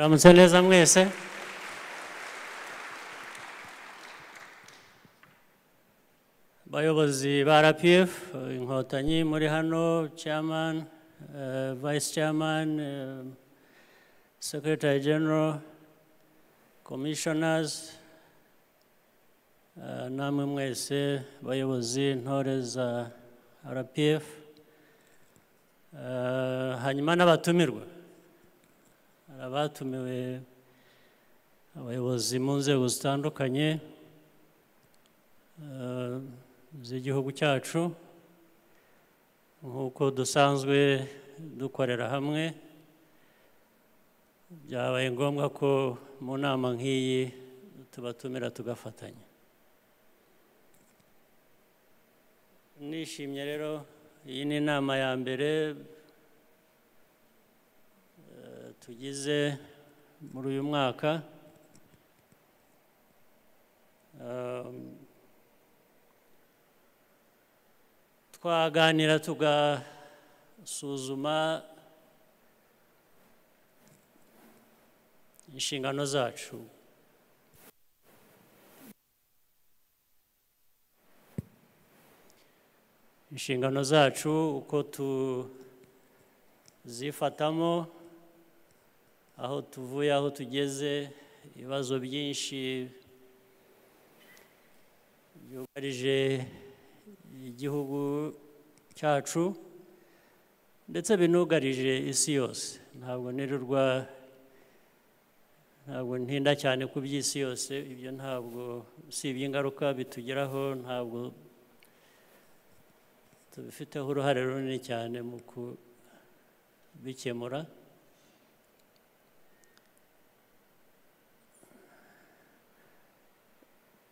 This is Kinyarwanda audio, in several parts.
Muramutse neza mwese. Bayobozi ba RPF, Inkotanyi muri hano, Chairman, Vice Chairman, Secretary General, Commissioners, namwe mwese bayobozi ntore za RPF, hanyuma n'abatumirwa. Abatumiwe abayobozi mu nzego zitandukanye z'igihugu cyacu, nk'uko dusanzwe dukorera hamwe, byabaye ngombwa ko mu nama nk'iyi tubatumira tugafatanya. Nishimye rero, iyi ni inama ya mbere tugize muri uyu mwaka. Twaganira tugasuzuma inshingano zacu. Inshingano zacu uko tuzifatamo, aho tuvuye aho tugeze, ibibazo byinshi byugarije igihugu cyacu ndetse binugarije isi yose. Ntabwo ntinda cyane ku by'isi yose, ibyo ntabwo usibye ingaruka bitugeraho, ntabwo tubifiteho uruhare runini cyane mu kubikemura.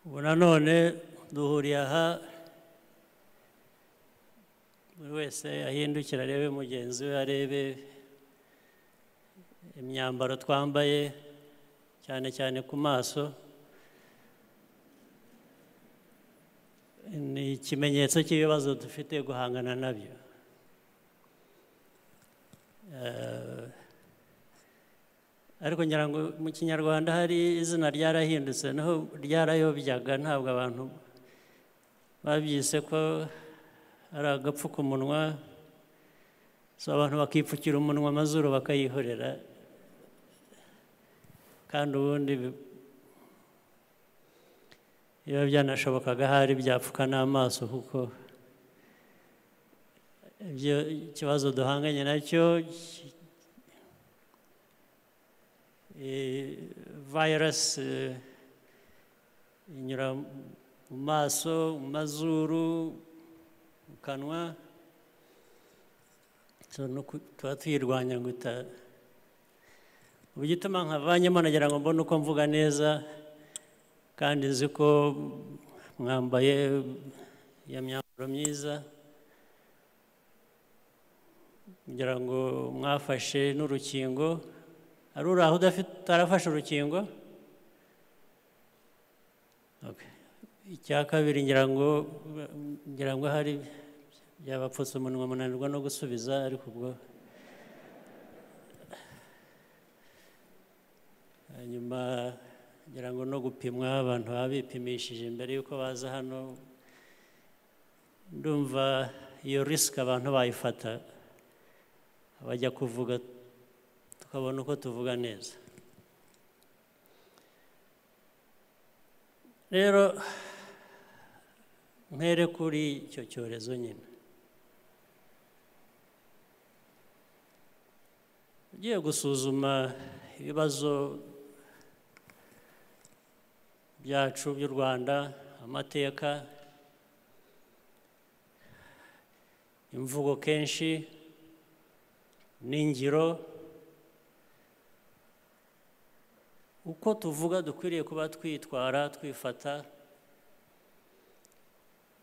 Ubu nanone duhuriye aha, buri wese ahindukira arebe mugenzi we, arebe imyambaro twambaye, cyane cyane ku maso. Ni ikimenyetso cy'ibibazo dufite guhangana nabyo. Ariko ngira ngo mu Kinyarwanda hari izina ryarahindutse, naho ryarayobyaga, ntabwo abantu babyise ko ari agapfukamunwa, so abantu bakipfukira umunwa, amazuru bakayihorera, kandi ubundi iyo byanashobokaga hari byapfuka n'amaso, kuko ibyo ikibazo duhanganye nacyo, virus inyura mu maso, mu mazuru, mu kanwa, tuba tuyirwanya ngo ubu gituma nkavanyemo nagira ngo mbone uko mvuga neza, kandi nzi ko mwambaye iyo myambaro myiza, kugira ngo mwafashe n'urukingo. Ari uri aho utarafashe urukingo? Icya kabiri, ngira ngo hari byabapfutse umunwa munanirwa no gusubiza, ariko ubwo hanyuma ngira ngo no gupimwa, abantu baba bipimishije mbere y'uko baza hano. Ndumva iyo risike abantu bayifata, bajya kuvuga tukabona uko tuvuga neza. Rero mpere kuri icyo cyorezo nyine. Ugiye gusuzuma ibibazo byacu by'u Rwanda, amateka, imvugo kenshi n'ingiro, uko tuvuga dukwiriye kuba twitwara, twifata,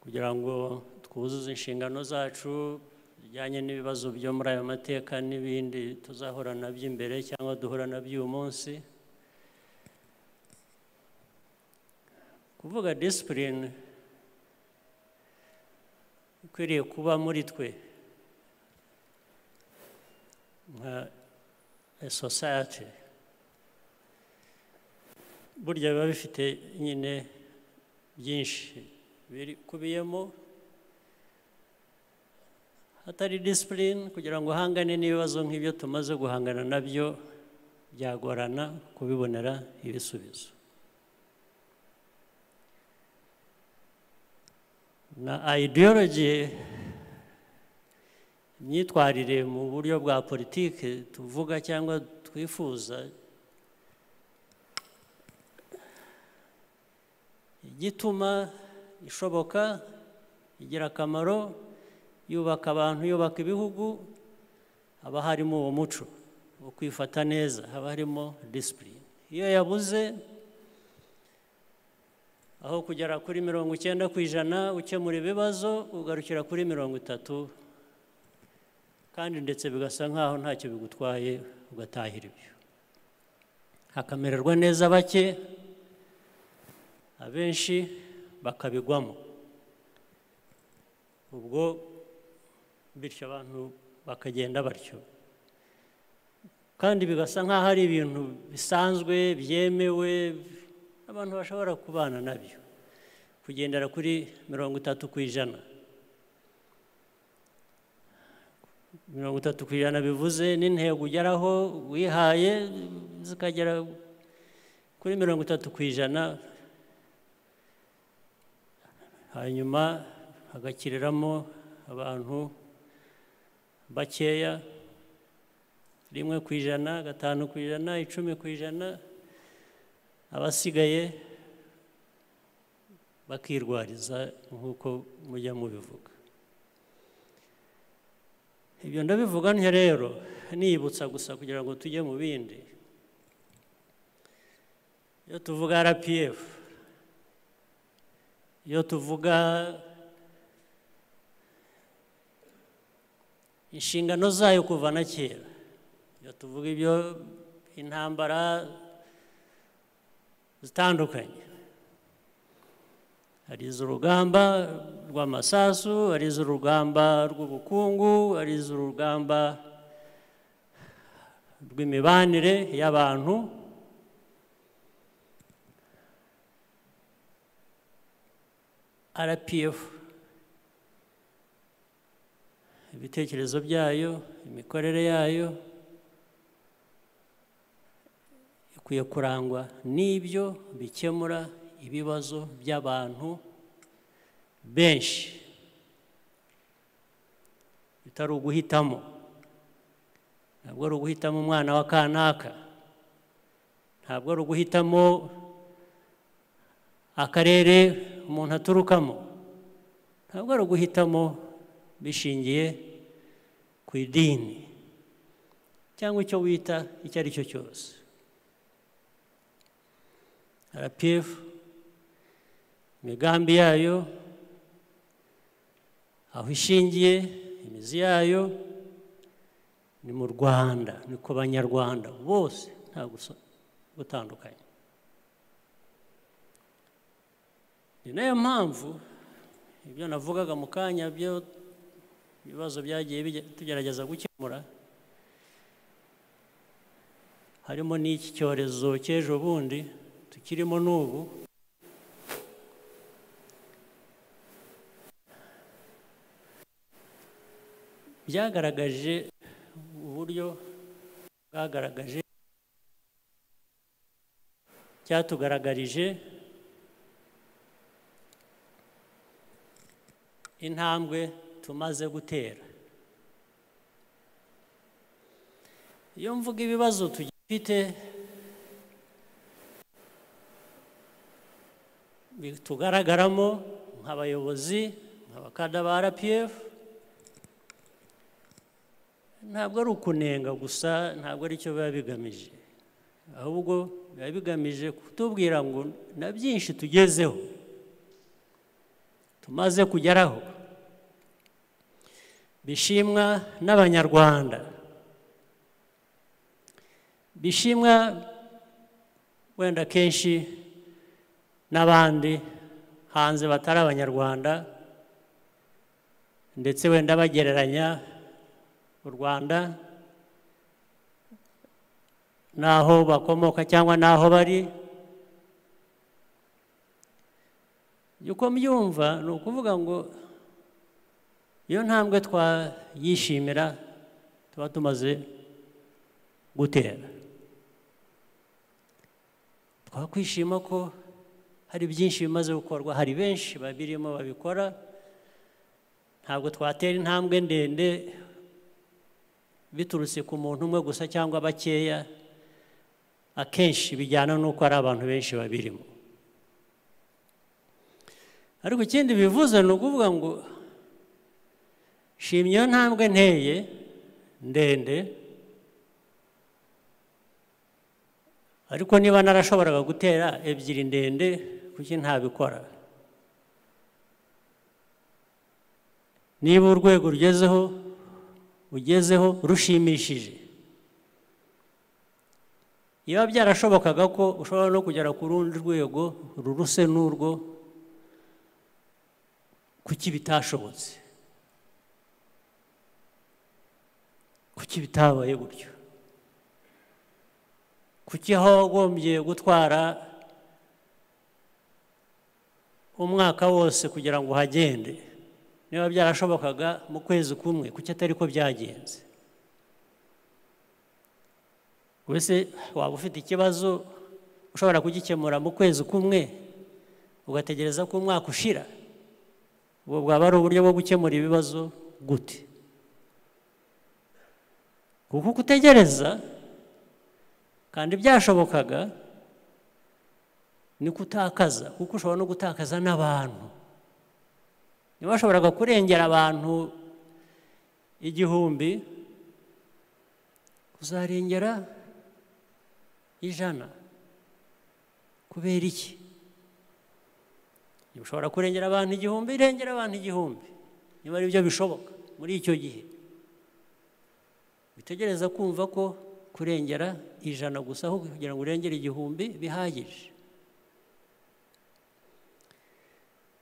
kugira ngo twuzuze inshingano zacu zijyanye n'ibibazo byo muri ayo mateka n'ibindi tuzahura nabyo imbere cyangwa duhura nabyo uyu munsi. Kuvuga discipline ikwiriye kuba muri twe nka a society, burya biba bifite nyine byinshi bikubiyemo, hatari discipline kugira ngo uhangane n'ibibazo nk'ibyo tumaze guhangana nabyo byagorana kubibonera ibisubizo. Na ideology, imyitwarire mu buryo bwa politiki tuvuga cyangwa twifuza, igituma ishoboka, igira akamaro, yubaka abantu, yubaka ibihugu, haba harimo uwo muco wo kwifata neza, haba harimo discipline. Iyo yabuze, aho kugera kuri 90% ukemura ibibazo, ugarukira kuri 30%, kandi ndetse bigasa nkaho ntacyo bigutwaye, ugatahira ibyo. Hakamererwa neza bake, abenshi bakabigwamo. Ubwo bityo abantu bakagenda batyo, kandi bigasa nkaho ari ibintu bisanzwe byemewe, abantu bashobora kubana nabyo, kugendera kuri 30%. 30% bivuze n'intego ugeraho wihaye zikagera kuri 30%, hanyuma hagakiriramo abantu bakeya, 1%, 5%, 10%, abasigaye bakirwariza nk'uko mujya mubivuga. Ibyo ndabivuga ntyo rero nibutsa gusa kugira ngo tujye mu bindi. Iyo tuvuga RPF, iyo tuvuga inshingano zayo kuva na kera, iyo tuvuga ibyo intambara zitandukanye, hari iz'urugamba rw'amasasu, hari iz'urugamba rw'ubukungu, hari iz'urugamba rw'imibanire y'abantu, RPF ibitekerezo byayo, imikorere yayo ikwiye kurangwa n'ibyo bikemura ibibazo by'abantu benshi, bitari uguhitamo. Ntabwo ari uguhitamo umwana wa kanaka, ntabwo ari uguhitamo akarere umuntu aturukamo, ntabwo ari uguhitamo bishingiye ku idini cyangwa icyo wita icyo ari cyo cyose. RPF imigambi yayo, aho ishingiye, imizi yayo ni mu Rwanda, ni ku Banyarwanda bose, nta gutandukanye. Ni nayo mpamvu ibyo navugaga mu kanya byo ibibazo byagiye tugerageza gukemura, harimo n'iki cyorezo cy'ejo bundi tukirimo n'ubu, byagaragaje uburyo bwagaragaje, cyatugaragarije intambwe tumaze gutera. Iyo mvuga ibibazo tugifite bitugaragaramo nk'abayobozi, nk'abakada ba RPF, ntabwo ari ukunenga gusa, ntabwo ari cyo biba bigamije, ahubwo biba bigamije kutubwira ngo na byinshi tugezeho, tumaze kugeraho, bishimwa n'Abanyarwanda, bishimwa wenda kenshi n'abandi hanze batari Abanyarwanda, ndetse wenda bagereranya u Rwanda n'aho bakomoka cyangwa n'aho bari, yuko mbyumva ni ukuvuga ngo iyo ntambwe twayishimira tuba tumaze gutera. Twakwishima ko hari byinshi bimaze gukorwa, hari benshi babirimo babikora. Ntabwo twatera intambwe ndende biturutse ku muntu umwe gusa cyangwa bakeya, akenshi bijyana n'uko ari abantu benshi babirimo. Ariko ikindi bivuze ni ukuvuga ngo shimye iyo ntambwe nteye ndende, ariko niba narashoboraga gutera ebyiri ndende kuki ntabikora? Niba urwego ugezeho rushimishije, iyo byarashobokaga ko ushobora no kugera ku rundi rwego ruruse n'urwo, kuki bitashobotse? Kuki bitabaye gutyo? Kuki aho wagombye gutwara umwaka wose kugira ngo uhagende, niba byarashobokaga mu kwezi kumwe, kuki atari ko byagenze? Wese waba ufite ikibazo ushobora kugikemura mu kwezi kumwe ugategereza ko umwaka ushira, ubwo bwaba ari uburyo bwo gukemura ibibazo gute? Kuko kutegereza kandi byashobokaga ni kutakaza, kuko ushobora no gutakaza n'abantu. Niba washoboraga kurengera abantu 1000, uzarengera 100. Kubera iki? Niba ushobora kurengera abantu 1000, irengera abantu 1000, niba ari byo bishoboka muri icyo gihe. Bitegereza kumva ko kurengera 100 gusa aho kugira ngo urengere 1000 bihagije.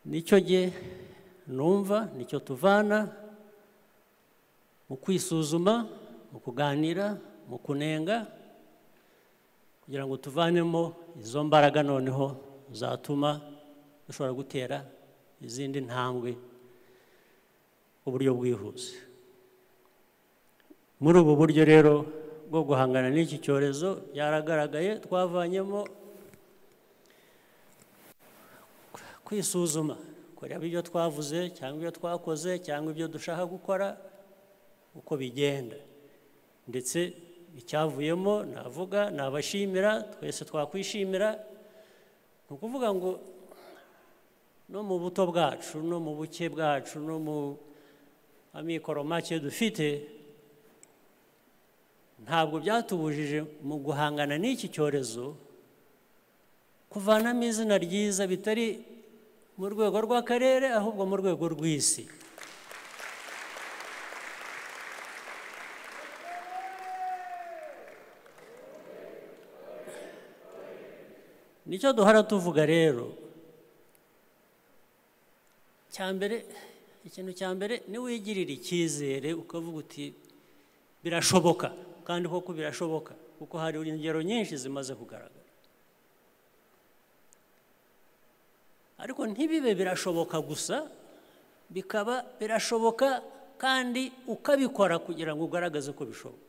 Nicyo gihe numva, nicyo tuvana mu kwisuzuma, mu kuganira, mu kunenga, kugira ngo tuvanemo izo mbaraga noneho zatuma dushobora gutera izindi ntambwe uburyo bwihuse. Muri ubu buryo rero bwo guhangana n'iki cyorezo byaragaragaye, twavanyemo kwisuzuma, kureba ibyo twavuze cyangwa ibyo twakoze cyangwa ibyo dushaka gukora uko bigenda, ndetse icyavuyemo navuga nabashimira, twese twakwishimira. Ni ukuvuga ngo no mu buto bwacu, no mu buke bwacu, no mu amikoro make dufite, ntabwo byatubujije mu guhangana n'iki cyorezo kuvanamo izina ryiza, bitari mu rwego rw'akarere ahubwo mu rwego rw'isi. Nicyo duhora tuvuga rero. Ikintu cya mbere ni wigirira icyizere ukavuga uti birashoboka, kandi koko birashoboka, kuko hari ingero nyinshi zimaze kugaragara. Ariko ntibibe birashoboka gusa, bikaba birashoboka kandi ukabikora kugira ngo ugaragaze ko bishoboka.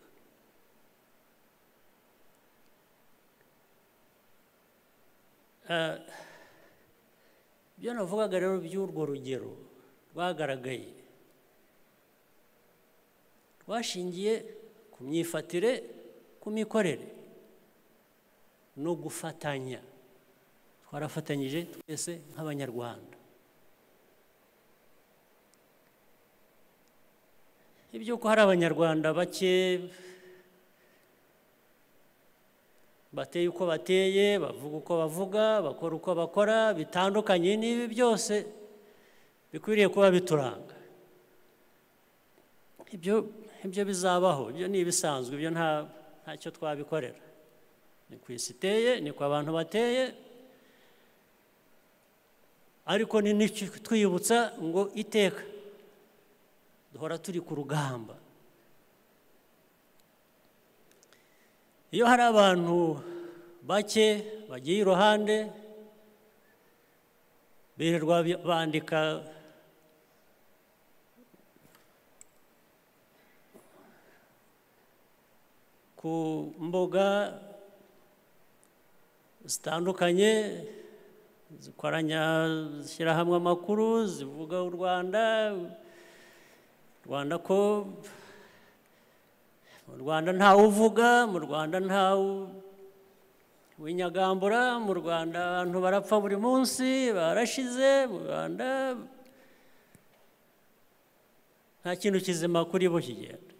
Ibyo navugaga rero by'urwo rugero rwagaragaye, rwashingiye ku myifatire, ku mikorere no gufatanya. Twarafatanyije twese nk'Abanyarwanda. Iby'uko hari Abanyarwanda bake bateye uko bateye, bavuga uko bavuga, bakora uko bakora, bitandukanye, n'ibi byose bikwiriye kuba bituranga. Ibyo bizabaho, ibyo ni ibisanzwe, ibyo ntacyo twabikorera. Ni ku isi iteye, ni ku abantu bateye, ariko ni twiyibutsa ngo iteka duhora turi ku rugamba. Iyo hari abantu bake bagiye iruhande birirwa bandika ku mbuga zitandukanye zikoranya zishyira hamwe amakuru zivuga u Rwanda ko mu Rwanda ntawe uvuga, mu Rwanda ntawe winyagambura, mu Rwanda abantu barapfa buri munsi, barashize, mu Rwanda nta kintu kizima kuri bo kigenda.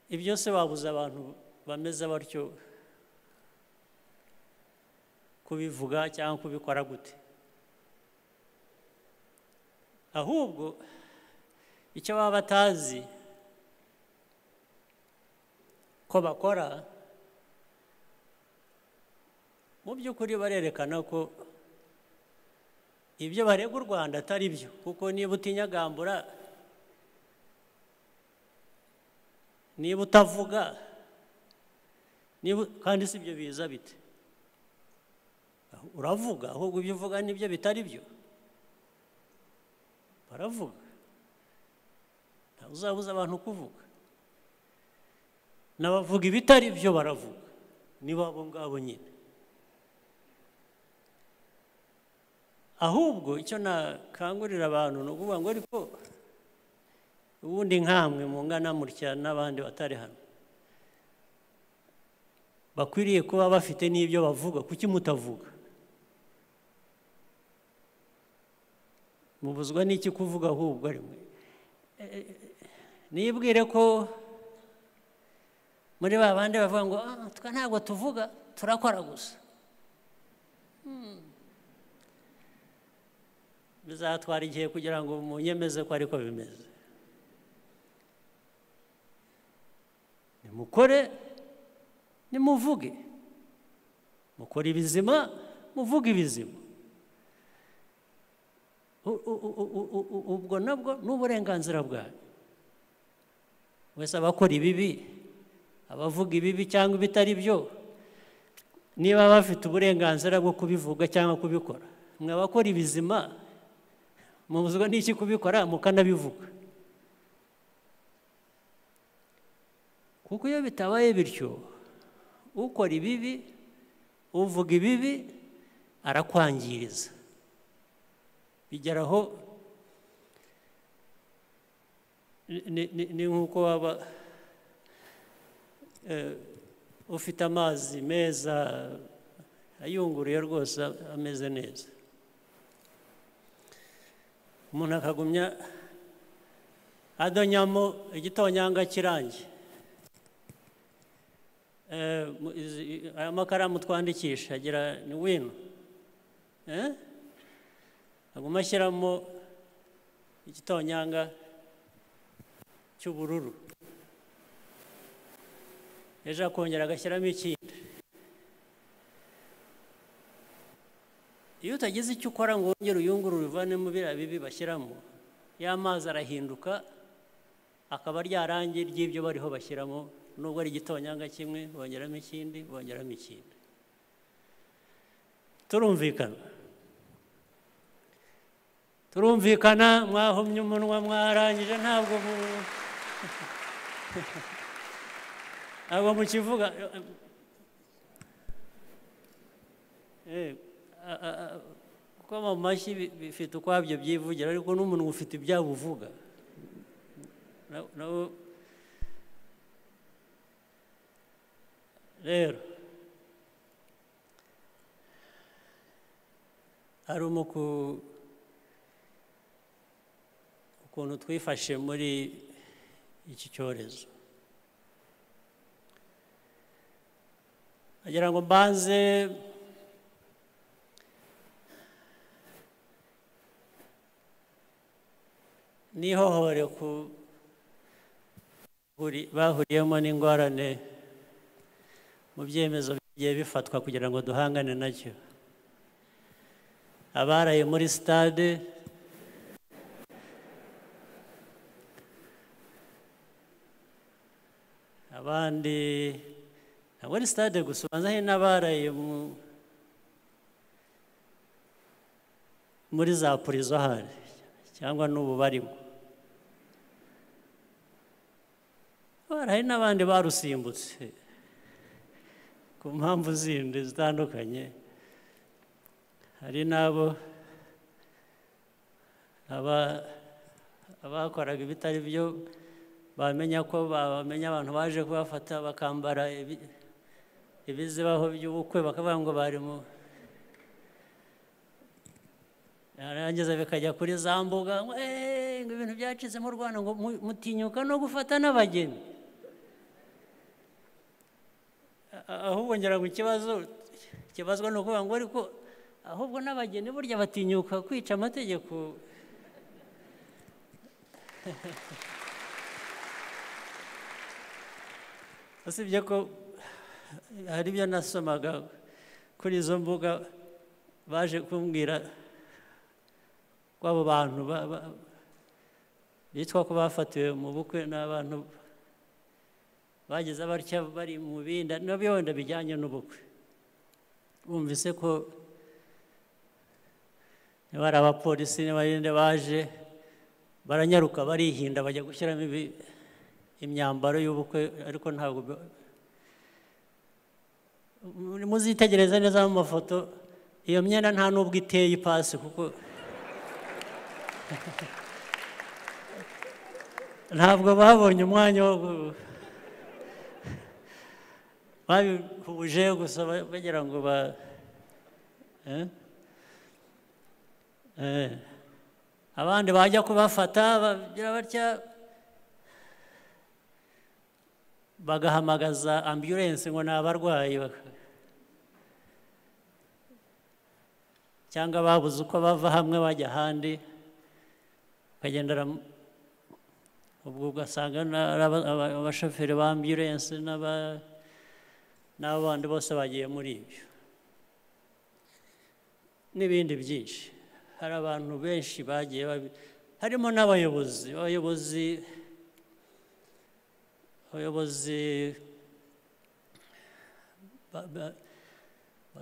Ibyo se babuze abantu bameze batyo kubivuga cyangwa kubikora gute? Ahubwo icyo baba batazi ko bakora, mu by'ukuri barerekana ko ibyo barega u Rwanda atari byo, kuko niba utinyagambura, niba utavuga, kandi si ibyo biza bite? Uravuga, ahubwo ibyo uvuga nibyo bitari byo. Baravuga, ntawe uzabuza abantu kuvuga, n'abavuga ibitari byo baravuga, niba abo ngabo nyine. Ahubwo icyo nakangurira abantu ni ukuvuga ngo ariko ubundi nkamwe mungana mutya n'abandi batari hano bakwiriye kuba bafite n'ibyo bavuga, kuki mutavuga? Mubuzwa n'iki kuvuga? Ahubwo ari mwe nibwire ko muri ba bandi bavuga ngo twe ntabwo tuvuga, turakora gusa. Bizatwara igihe kugira ngo munyemeze ko ariko bimeze. Nimukore, nimuvuge, mukora ibizima, muvuge ibizima. Ubwo nabwo ni uburenganzira bwanyu. Wese abakora ibibi, abavuga ibibi cyangwa ibitari byo, niba bafite uburenganzira bwo kubivuga cyangwa kubikora, mwe abakora ibizima mubuzwa n'iki kubikora mukanabivuga? Kuko iyo bitabaye bityo, ukora ibibi, uvuga ibibi, arakwangiriza. Bigeraho ni nk'uko waba ufite amazi meza ayunguruye rwose ameze neza, umuntu akagumya adonyamo igitonyanga kirangi. Aya makaramu twandikisha agira ni wino, aguma ashyiramo igitonyanga cy'ubururu, ejo akongera agashyiramo ikindi. Iyo utagize icyo ukora ngo wongere uyungurure uvanemo biriya bibi bashyiramo, ya mazi arahinduka akaba rya rangi ry'ibyo bariho bashyiramo, nubwo ari igitonyanga kimwe bongeramo ikindi, bongeramo ikindi. Turumvikana, mwahumye umunwa mwarangije, ntabwo mukivuga. Kuko mu mashyi bifite ukwabyo byivugira, ariko n'umuntu ufite ibyabo uvuga. Rero hari ukuntu twifashe muri iki cyorezo, agira ngo mbanze nihohore ku bahuriyemo n'ingorane mu byemezo bigiye bifatwa kugira ngo duhangane nacyo. Abaraye muri stade, abandi ntabwo ari stade gusa, ubanza hari n'abaraye muri za purizo hari cyangwa n'ubu barimo. Hari n'abandi barusimbutse ku mpamvu zindi zitandukanye. Hari n'abo abakoraga ibitari byo bamenya ko bamenya abantu baje kubafata bakambara ibizibaho by'ubukwe bakavuga ngo bari mu yarangiza bikajya kuri za mbuga ngo ibintu byacitse mu Rwanda ngo mutinyuka no gufata n'abageni. Ahubwo ngira ngo ikibazwa ni ukuvuga ngo ariko ahubwo n'abageni burya batinyuka kwica amategeko. Usibye ko hari ibyo nasomaga kuri izo mbuga baje kumbwira ko abo bantu bitwa ko bafatiwe mu bukwe n'abantu bageze batya bari mu bindi nabyo wenda bijyanye n'ubukwe. Bumvise ko niba ari abapolisi n'abarinde baje baranyaruka barihinda bajya gushyiramo imyambaro y'ubukwe, ariko ntabwo muzitegereza neza mu mafoto iyo myenda nta n'ubwo iteye ipasi kuko ntabwo babonye umwanya wo babihuje gusa bagira ngo abandi bajya kubafata bagira batya bagahamagaza ambulance ngo ni abarwayi cyangwa babuze uko bava hamwe bajya ahandi bakagendera ubwo ugasanga abashoferi ba ambulance n'abandi bose bagiye muri ibyo n'ibindi byinshi. Hari abantu benshi bagiye harimo n'abayobozi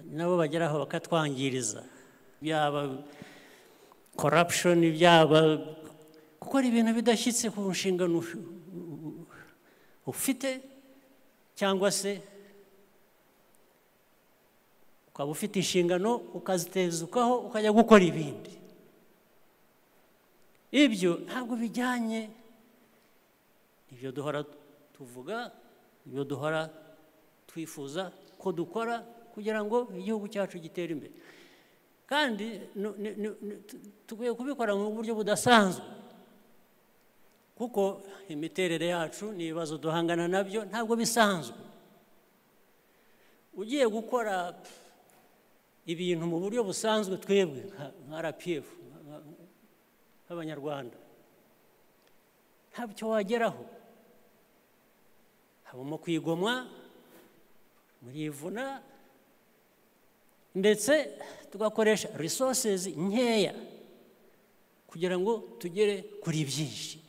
nabo bageraho bakatwangiriza, byaba corruption, byaba gukora ibintu bidashyitse ku nshingano ufite, cyangwa se ukaba ufite inshingano ukazitezukaho ukajya gukora ibindi. Ibyo ntabwo bijyanye ibyo duhora tuvuga, ibyo duhora twifuza ko dukora kugira ngo igihugu cyacu gitere imbere. Kandi tukwiye kubikora mu buryo budasanzwe kuko imiterere yacu n'ibibazo duhangana nabyo ntabwo bisanzwe. Ugiye gukora ibintu mu buryo busanzwe twebwe nka RPF nk'Abanyarwanda ntabyo wageraho. Habamo kwigomwa, murivuna, ndetse tugakoresha resources nkeya kugira ngo tugere kuri byinshi.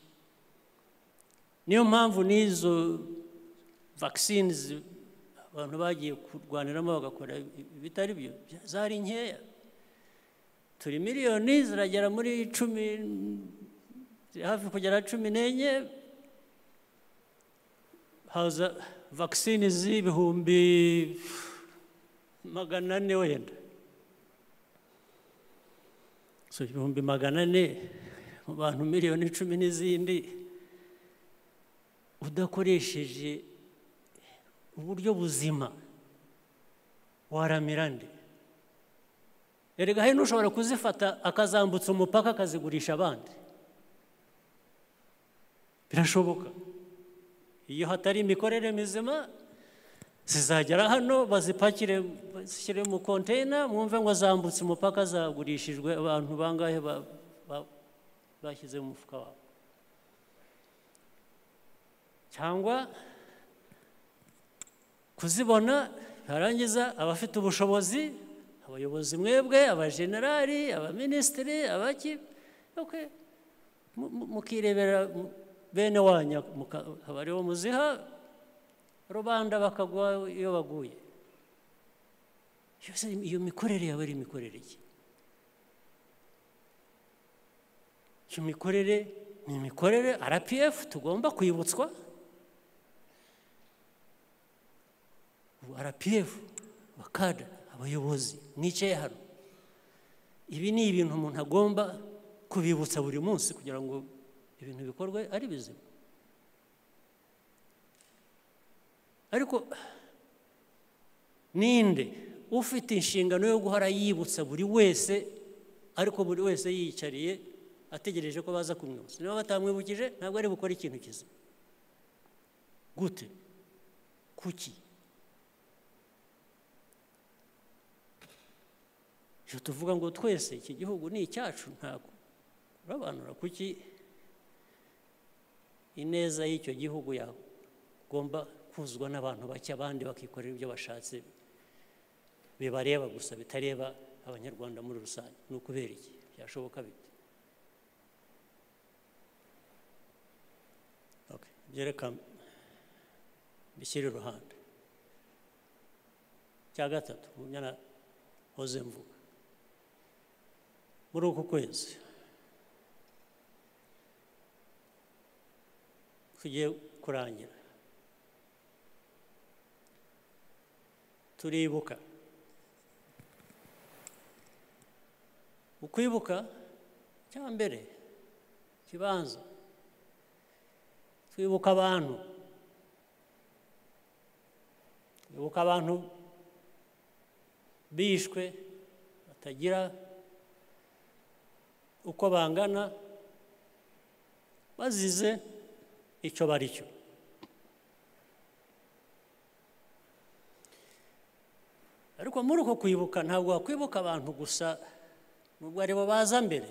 Niyo mpamvu n'izo vaccines abantu bagiye kurwaniramo bagakora bitari byo zari nkeya. Turi miliyoni ziragera muri 10 hafi kugera 14, haza vaccines z'ibihumbi 400 wenda. So ibihumbi 400 mu bantu miliyoni 10 n'izindi udakoresheje uburyo buzima waramira nde? Erega hari n'ushobora kuzifata akazambutsa umupaka akazigurisha abandi. Birashoboka. Iyo hatari imikorere mizima zizagera hano bazipakire bashyire mu container mwumve ngo zambutse umupaka zagurishijwe abantu bangahe bashyize mu mufuka wabo. Cyangwa kuzibona harangiza abafite ubushobozi, abayobozi mwebwe, abajenerali, abaminisitiri, abaki, mukirebera bene wanya abariho muziha rubanda bakagwa iyo baguye. Iyo mikorere yaba ari imikorere ki? imikorere ni imikorere RPF tugomba kwibutswa. RPF bakada abayobozi mwicaye hano, ibi ni ibintu umuntu agomba kubibutsa buri munsi kugira ngo ibintu bikorwe ari bizima. Ariko ninde ufite inshingano yo guhora yibutsa buri wese, ariko buri wese yiyicariye ategereje ko baza kumwibutsa? Niba batamwibukije ntabwo ari bukora ikintu kizima. Gute? Kuki? Iyo tuvuga ngo twese iki gihugu ni icyacu, ntabwo urabanura kuki ineza y'icyo gihugu yagomba kuzwa n'abantu bake, abandi bakikorera ibyo bashatse bibareba gusa bitareba abanyarwanda muri rusange? Ni ukubera iki? Byashoboka bite? Byereka bishyira iruhande. Cya gatatu mu myanya hoze mvuga, muri uku kwezi tugiye kurangira turibuka. Ukwibuka cya mbere kibanza twibuka abantu, twibuka abantu bishwe batagira uko bangana bazize icyo bari cyo. Ariko muri uko kwibuka ntabwo wakwibuka abantu gusa nubwo aribo baza mbere.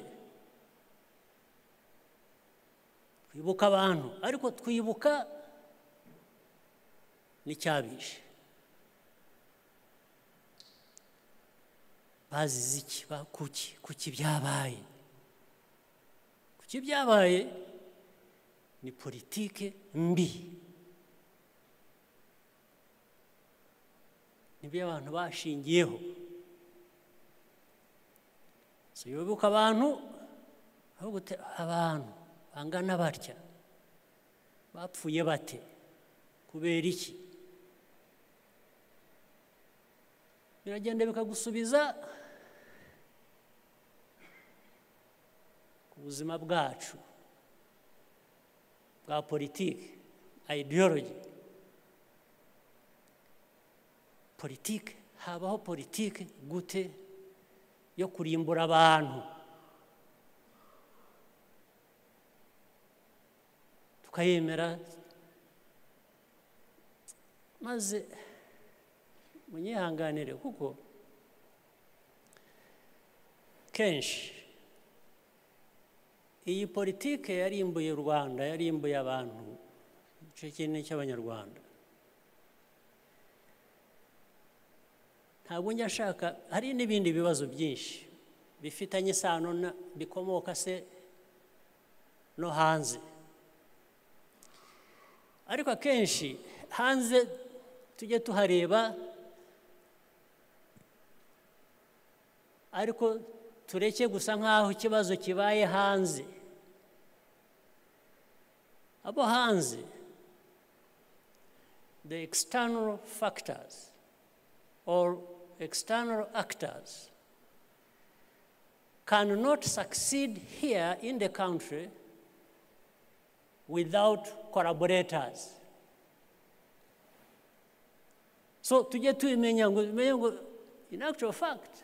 Twibuka abantu, ariko twibuka n'icyabishe. Bazize iki? Kuki byabaye? Kuki byabaye? Ni politike mbi, nibyo abantu bashingiyeho. Wibuka abantu, abantu bangana batya bapfuye bate? Kubera iki? Biragenda bikagusubiza ku buzima bwacu bwa politiki, ideology. Politiki, habaho politiki gute yo kurimbura abantu? Tukayemera maze munyihanganire kuko kenshi iyi politiki yarimbuye u Rwanda, yarimbuye abantu, igice kinini cy'Abanyarwanda. Ntabwo njya nshaka, hari n'ibindi bibazo byinshi bifitanye isano bikomoka se no hanze, ariko akenshi hanze tujye tuhareba, ariko tureke gusa nk'aho ikibazo kibaye hanze. Abo hanze, the external factors or external actors cannot succeed here in the country without collaborators. So tujye tubimenya ngo in actual fact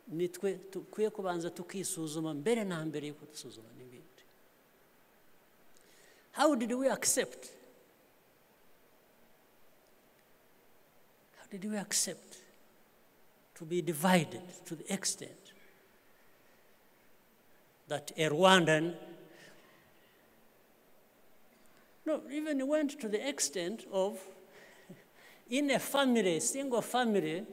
nitwe tukwiye kubanza tukisuzuma mbere na mbere yuko dusuzuma n'ibindi. How did we accept? How did we accept to be divided to the extent that a Rwandan, no, even went to the extent of, in a family, single family,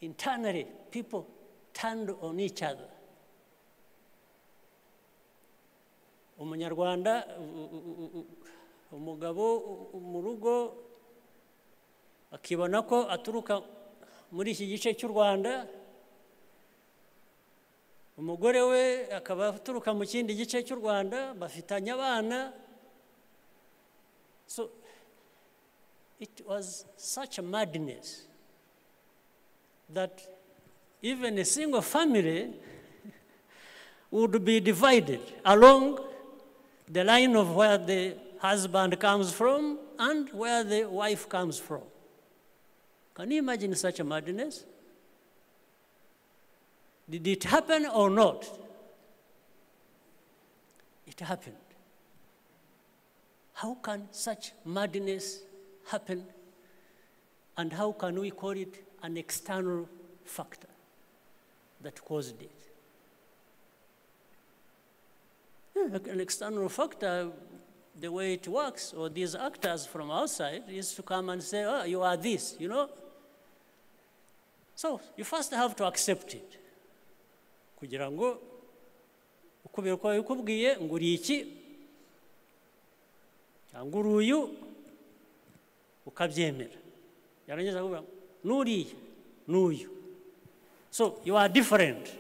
internally, people turned on each other. Umunyarwanda, umugabo mu rugo akibona ko aturuka muri iki gice cy'u Rwanda, umugore we akaba aturuka mu kindi gice cy'u Rwanda, bafitanye abana. So it was such a madness that even a single family would be divided along the line of where the husband comes from and where the wife comes from. Can you imagine such a madness? Did it happen or not? It happened. How can such madness happen? And how can we call it an external factor that caused it? An external factor, the way it works, or these actors from outside, is to come and say, oh, you are this, you know? So you first have to accept it. Kugira ngo ukubira kwa yikubwiye nguri iki cyangwa uruyu ukabyemera. Yarangiza kuvuga nuriye nuyu. So you are different.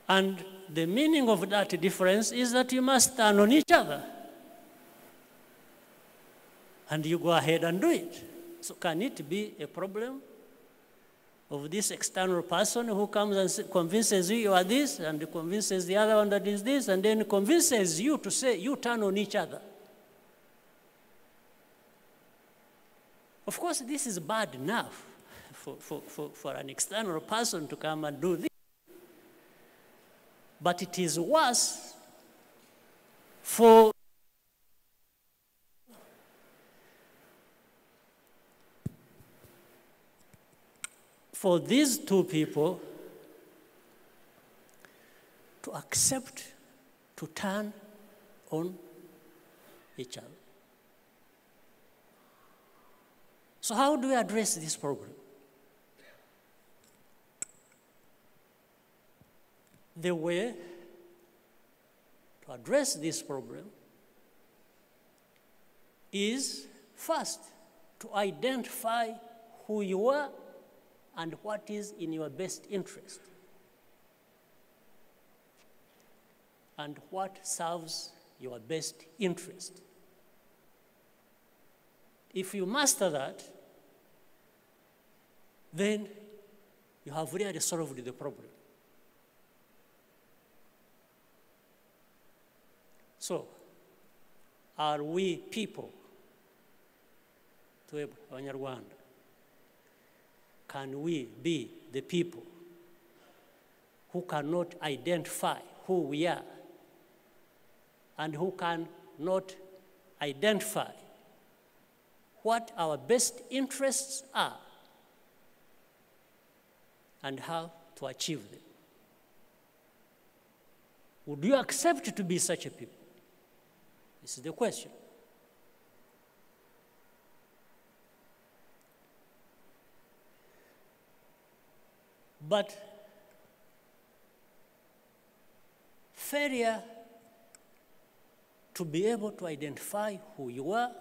And the meaning of that difference is that you must stand on each other. And you go ahead and do it. So can it be a problem of this external person who comes and convinces you you are this, and convinces the other one that is this, and then convinces you to say you turn on each other? Of course, this is bad enough for an external person to come and do this. But it is worse for these two people to accept to turn on each other. So how do we address this problem? The way to address this problem is first to identify who you are and what is in your best interest, and what serves your best interest. If you master that, then you have really solved the problem. So, are we people, to Abanyarwanda, can we be the people who cannot identify who we are and who cannot identify what our best interests are and how to achieve them? Would you accept to be such a people? This is the question. But failure to be able to identify who you are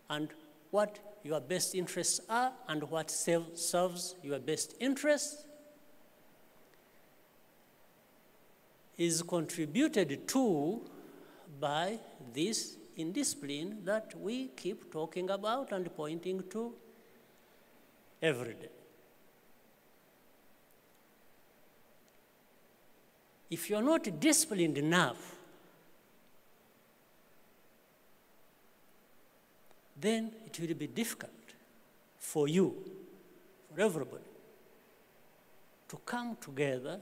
and what your best interests are and what serves your best interests is contributed to by this indiscipline that we keep talking about and pointing to every day. If you're not disciplined enough, then it will be difficult for you, for everybody, to come together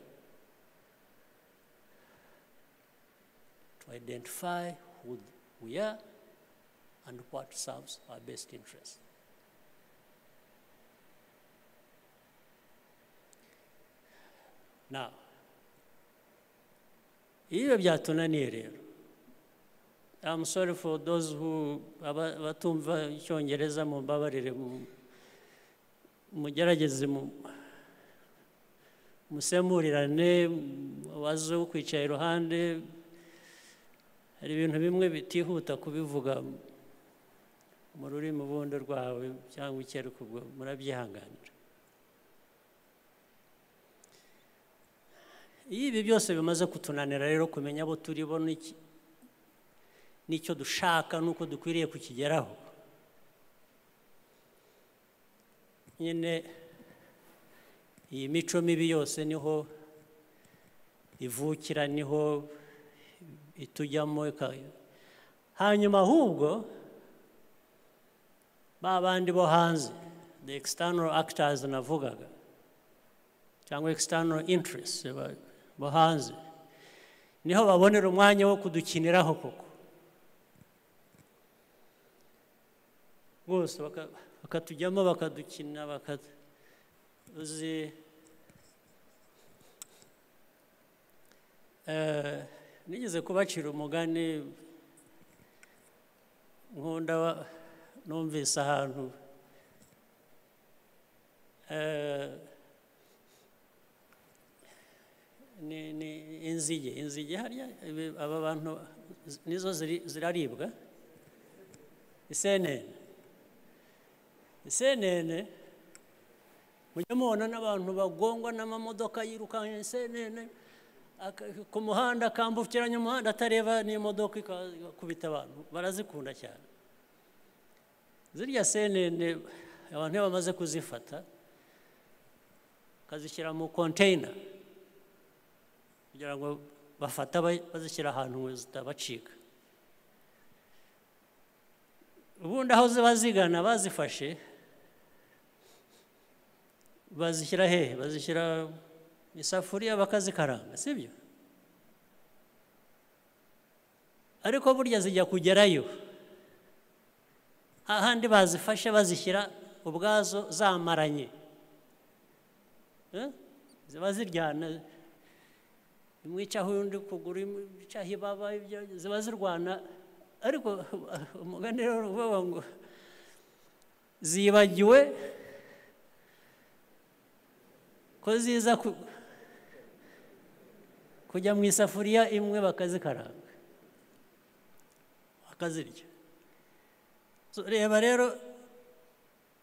to identify who we are and what serves our best interests. Now, iyo byatunaniye rero, I'm sorry for those who batumva icyongereza mumbabarire mugerageze musemurirane wazo kwicara iruhande, hari ibintu bimwe bitihuta kubivuga mu rurimi bundi rwawe cyangwa icyereko murabyihanganira. ibi byose bimaze kutunanira rero kumenya abo turi bo n'icyo dushaka n'uko dukwiriye kukigeraho, nyine iyi mico mibi yose niho ivukira, niho itujyamo. Hanyuma ahubwo ba bandi bo hanze, the external actors navugaga, cyangwa external interests bo hanze, niho babonera umwanya wo kudukiniraho koko bose, bakatujyamo bakadukina, uzi nigeze kubacira umugani nkunda numvise ahantu ni inzige harya aba bantu nizo ziraribwa, isenene mujya mubona n'abantu bagongwa n'amamodoka yirukanye isenene ku muhanda, akambukiranya umuhanda atareba n'imodoka ikakubita abantu, barazikunda cyane zirya senene. Abantu iyo bamaze kuzifata bakazishyira mu container kugira ngo bafata bazishyira ahantu zitabacika, ubundi aho ziba zigana bazifashe bazishyira hehe? Bazishyira isafuriya bakazikaranga, sibyo? Ariko burya zijya kugerayo ahandi bazifashe bazishyira ubwazo zamaranye, ziba ziryana, imwe icaho undi kuguru, icaho ibaba, ziba zirwana. Ariko umugani rero uvuga ngo zibagiwe ko ziza kujya mu isafuriya imwe bakazikaranga bakazirya. Reba rero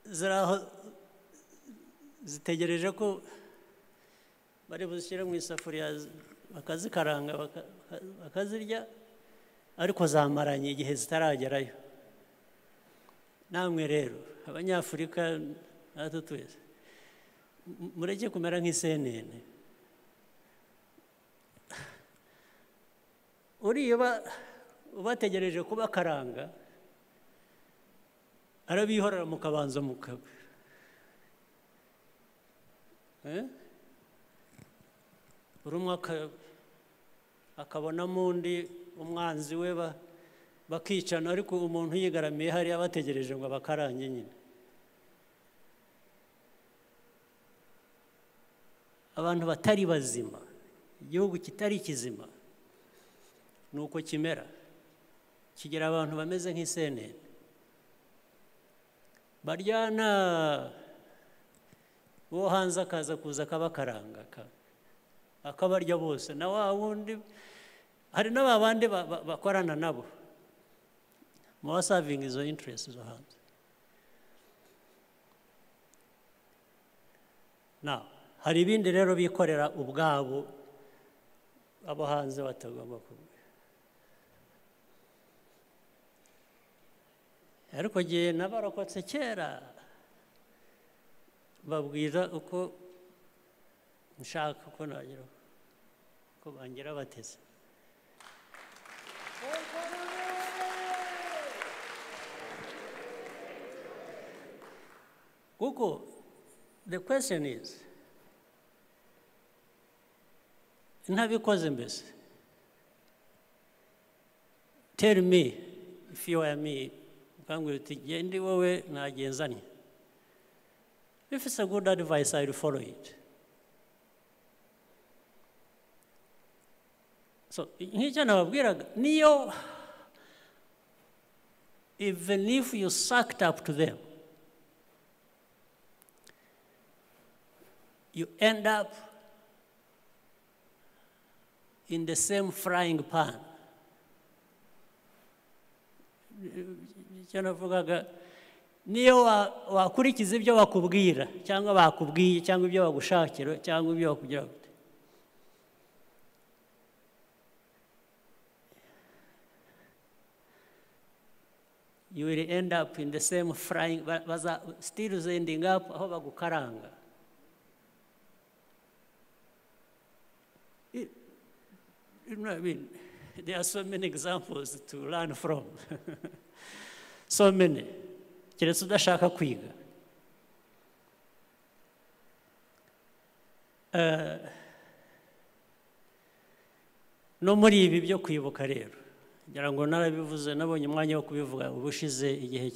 ziraho zitegereje ko bari buzishyire mu isafuriya bakazikaranga bakazirya, ariko zamaranye igihe zitaragerayo. Namwe rero abanyafurika natwe twese mureke kumera nk'isenene. Uriya ubategereje kubakaranga arabihorera mukabanza mukaba buri umwe akabonamo undi umwanzi we, bakicana, ariko umuntu yigaramiye hariya bategereje ngo abakarange nyine. Abantu batari bazima, igihugu kitari kizima nuko kimera, kigira abantu bameze nk'isenene baryana, uwo hanze akaza kuza akabakaranga akabarya bose, na wa wundi hari n'abandi bakorana nabo mu basavinga izo interest zo hanze. Hari ibindi rero bikorera ubwabo abo hanze batagomba kuba. Ariko gihe nabarokotse kera babwira uko nshaka ko nagira ko bangira bateze. Kuko the question is, ntabikoze mbese, tell me if you are me, ukambwira uti gendi wowe nagenzanye. If it's a good advice, I will follow it. So nk'icyo nababwiraga, niyo even if you sucked up to them, you end up in the same frying pan. Icyo navugaga, niyo wakurikiza ibyo bakubwira cyangwa bakubwiye cyangwa ibyo bagushakira cyangwa ibyo bakugira gute, you will end up in the same frying, still ending up aho bagukaranga. You know what I mean? There are so many examples to learn from. So many. Keretse udashaka kwiga. No muri ibi byo kwibuka rero. Ngira ngo narabivuze nabonye umwanya wo kubivuga ubushize igihe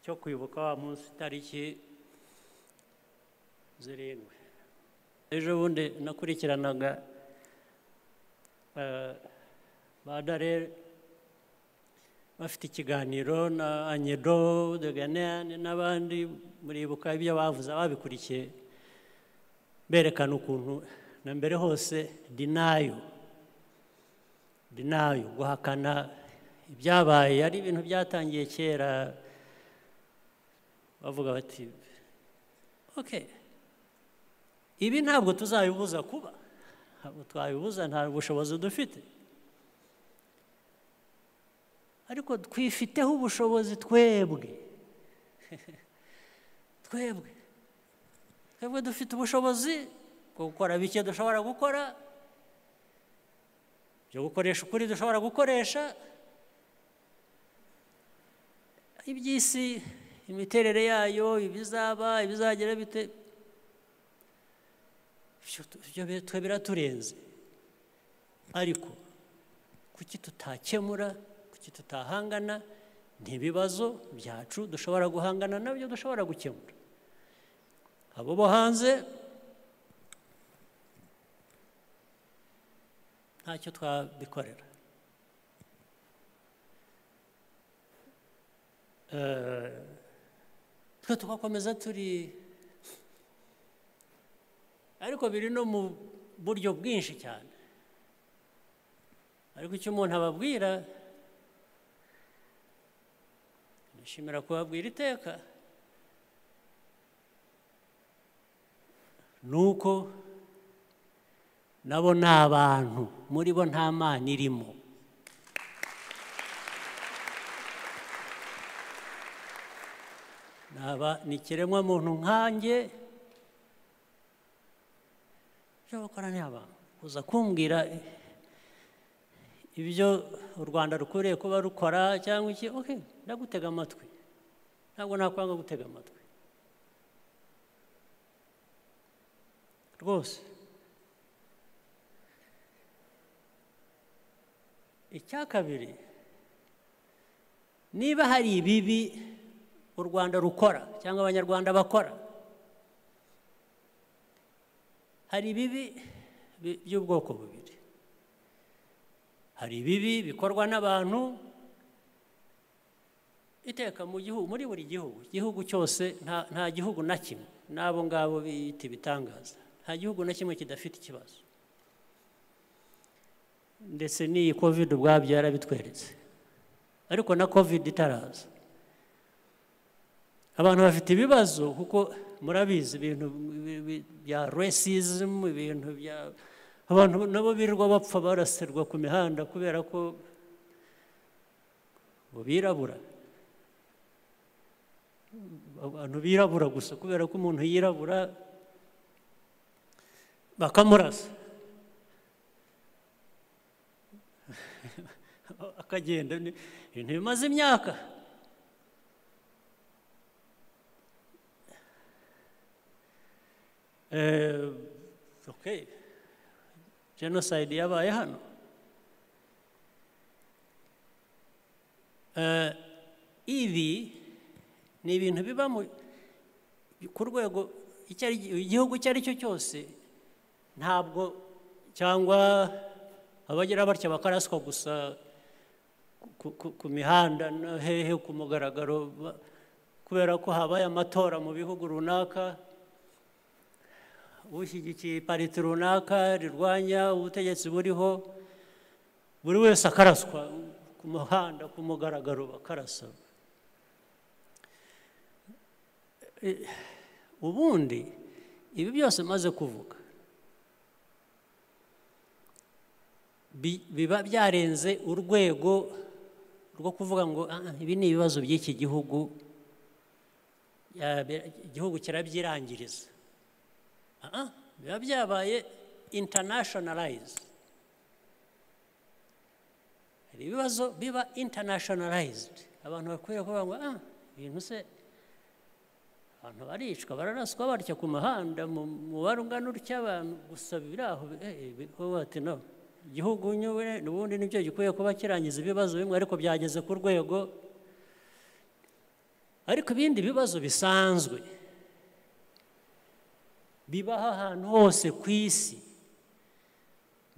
cyo kwibuka wa munsi tariki 7. Ejo bundi nakurikiranaga badare bafite ikiganiro na Anyedo de Ghanaian n'abandi muribuka ibyo bavuze ababikurikiye berekana ukuntu na mbere hose dinayo guhakana ibyabaye ari ibintu byatangiye kera bavuga bati okay ibi ntabwo tuzabibuza kuba ntabwo twabibuza nta bushobozi dufite ariko twifiteho ubushobozi twebwe dufite ubushobozi bwo gukora bike dushobora gukora byo gukoresha ukuri dushobora gukoresha iby'isi imiterere yayo ibizaba ibizagera bite twe biraturenze ariko kuki tutakemura kuki tutahangana n'ibibazo byacu dushobora guhangana nabyo dushobora gukemura abo bo hanze ntacyo twabikorera twe tugakomeza turi ariko biri no mu buryo bwinshi cyane ariko icyo umuntu ababwira nishimira kubabwira iteka nuko nabo ni abantu muri bo nta mana irimo ni ikiremwa muntu nkanjye ibyo bakora ni abantu uza kumbwira ibyo u Rwanda rukwiriye kuba rukora cyangwa iki okay ndagutega amatwi ntabwo nakwanga gutega amatwi rwose icya kabiri niba hari ibibi u Rwanda rukora cyangwa abanyarwanda bakora hari ibibi by'ubwoko bubiri hari ibibi bikorwa n'abantu iteka mu gihugu muri buri gihugu cyose nta gihugu na kimwe n'abo ngabo bita ibitangaza nta gihugu na kimwe kidafite ikibazo ndetse n'iyi covid ubwabyo yarabitweretse ariko na covid itaraza abantu bafite ibibazo kuko murabizi ibintu bya racism ibintu bya abantu nabo birirwa bapfa baraserwa ku mihanda kubera ko birabura abantu birabura gusa kubera ko umuntu yirabura bakamurasa akagenda ibintu bimaze imyaka okay genocide yabaye hano ibi ni ibintu biba ku rwego igihugu icyo ari cyo cyose ntabwo cyangwa abagira batya bakaraswa gusa ku mihanda hehe ku mugaragaro kubera ko habaye amatora mu bihugu runaka ushyigikiye pariti runaka rirwanya ubutegetsi buriho buri wese akaraswa ku muhanda ku mugaragaro bakarasa ubundi ibi byose maze kuvuga biba byarenze urwego rwo kuvuga ngo ibi ni ibibazo by'iki gihugu, igihugu kirabyirangiriza. Biba byabaye internationalized. Hari ibibazo biba internationalized, abantu bakwiye kuvuga ngo ibintu se abantu baricwa bararaswa batya ku mahanda mu barungano ry'abantu gusa biraho bati no igihugu n'ubundi nibyo gikwiye kuba kirangiza ibibazo bimwe ariko byageze ku rwego, ariko ibindi bibazo bisanzwe bibaho ahantu hose ku isi,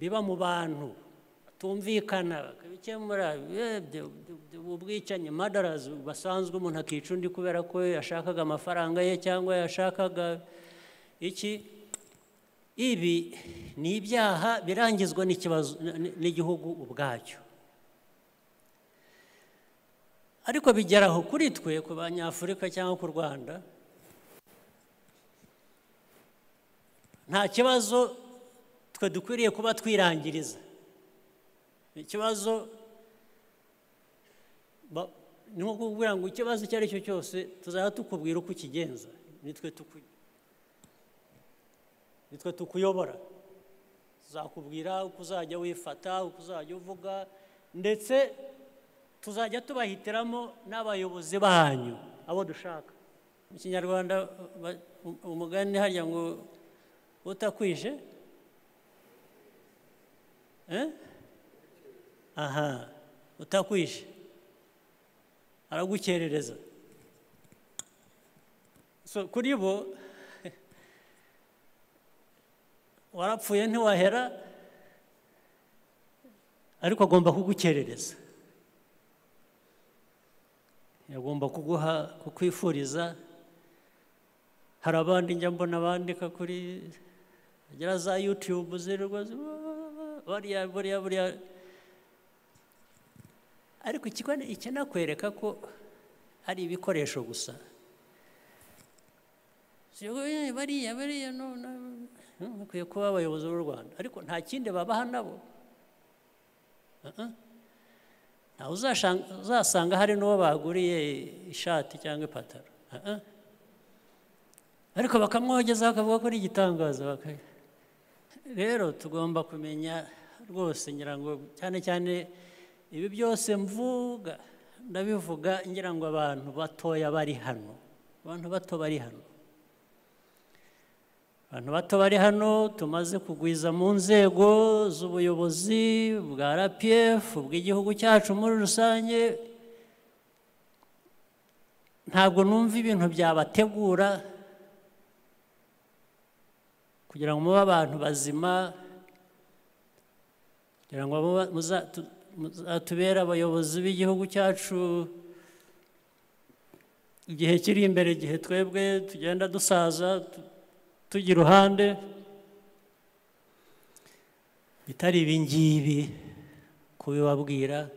biba mu bantu tumvikana bakabikemura, ubwicanyi madarazi basanzwe umuntu akica undi kubera ko yashakaga amafaranga ye cyangwa yashakaga iki. Ibi ni ibyaha birangizwa n'ikibazo n'igihugu ubwacyo, ariko bigeraho kuri twe ku banyafurika cyangwa ku Rwanda nta kibazo twe dukwiriye kuba twirangiriza. Ikibazo ni nko kuvuga ngo ikibazo icyo ari cyo cyose tuzajya tukubwira uko ukigenza, nitwe tukuyobora, tuzakubwira uko uzajya wifata, uko uzajya uvuga, ndetse tuzajya tubahitiramo n'abayobozi banyu abo dushaka. Mu Kinyarwanda umugani harya ngo utakwije utakwishe aragukerereza. So kuri bo warapfuye ntiwahera, ariko agomba kugukerereza, agomba kukwifuriza. Hari abandi njya mbona bandika kuri za YouTube zirirwa buriya, ariko ikinakwereka ko ari ibikoresho gusa. Bariya bakwiye kuba abayobozi b'u Rwanda, ariko nta kindi babaha nabo. Ntawe uzasanga hari n'uwo baguriye ishati cyangwa ipataro, ariko bakamwogeza bakavuga ko ari igitangaza. Rero tugomba kumenya rwose, ngira ngo cyane cyane ibi byose mvuga ndabivuga ngira ngo abantu batoya bari hano, abantu bato bari hano tumaze kugwiza mu nzego z'ubuyobozi bwa RPF bw'igihugu cyacu muri rusange. Ntabwo numva ibintu byabategura kugira ngo mube abantu bazima, kugira ngo muzatubere abayobozi b'igihugu cyacu igihe kiri imbere, igihe twebwe tugenda dusaza tugira uruhande. Bitari ibi ngibi kubibabwira,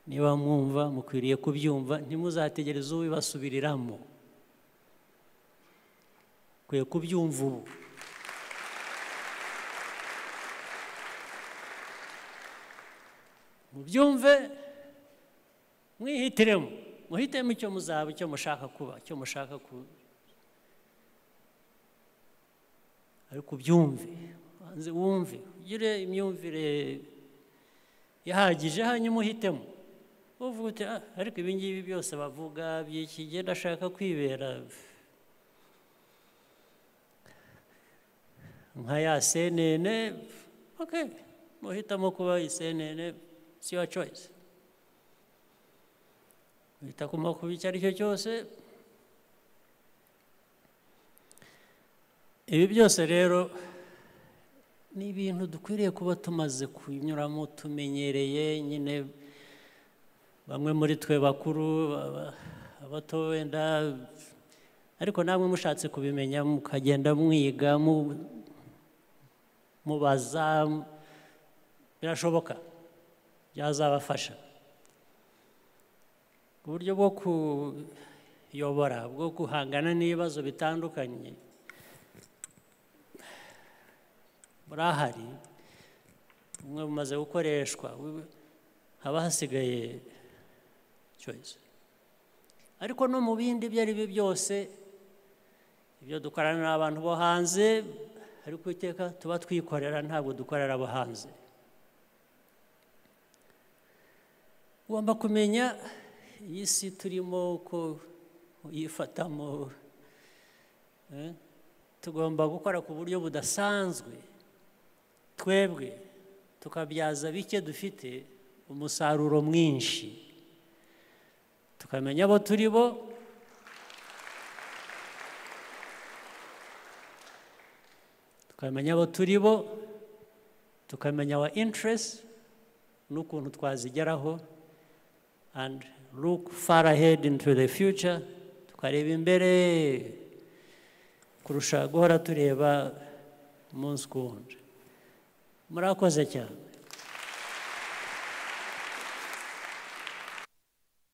niba mwumva mukwiriye kubyumva, ntimuzategereze ubibasubiriramo, mukwiye kubyumva ubu. Mubyumve, mwihitiremo, muhitemo icyo muzaba, icyo mushaka kuba, icyo mushaka ariko ubyumve, wumve, ugire imyumvire ihagije, hanyuma uhitemo. Uvuga uti ariko ibi ngibi byose bavuga by'iki gihe ndashaka kwibera nka ya CNN. Okay, muhitamo kuba CNN, it's your choice. Uhitamo kuba icyo ari cyo cyose. Ibi byose rero ni ibintu dukwiriye kuba tumaze kunyuramo, tumenyereye. Nyine bamwe muri twe bakuru, abato wenda, ariko namwe mushatse kubimenya mukagenda mwiga mubaza, birashoboka, byazabafasha. Uburyo bwo kuyobora, bwo guhangana n'ibibazo bitandukanye burahari, bumwe bumaze gukoreshwa, haba hasigaye choice. Ariko no mu bindi ibyo ari byo byose, ibyo dukorana n'abantu bo hanze, ariko iteka tuba twikorera, ntabwo dukorera abo hanze. Ugomba kumenya iyi si turimo uko uyifatamo, tugomba gukora ku buryo budasanzwe, twebwe tukabyaza bike dufite umusaruro mwinshi, tukamenya abo turi bo, tukamenya our interests n'ukuntu twazigeraho, and look far ahead into the future, tukareba imbere kurusha guhora tureba umunsi ku wundi. Murakoze cyane.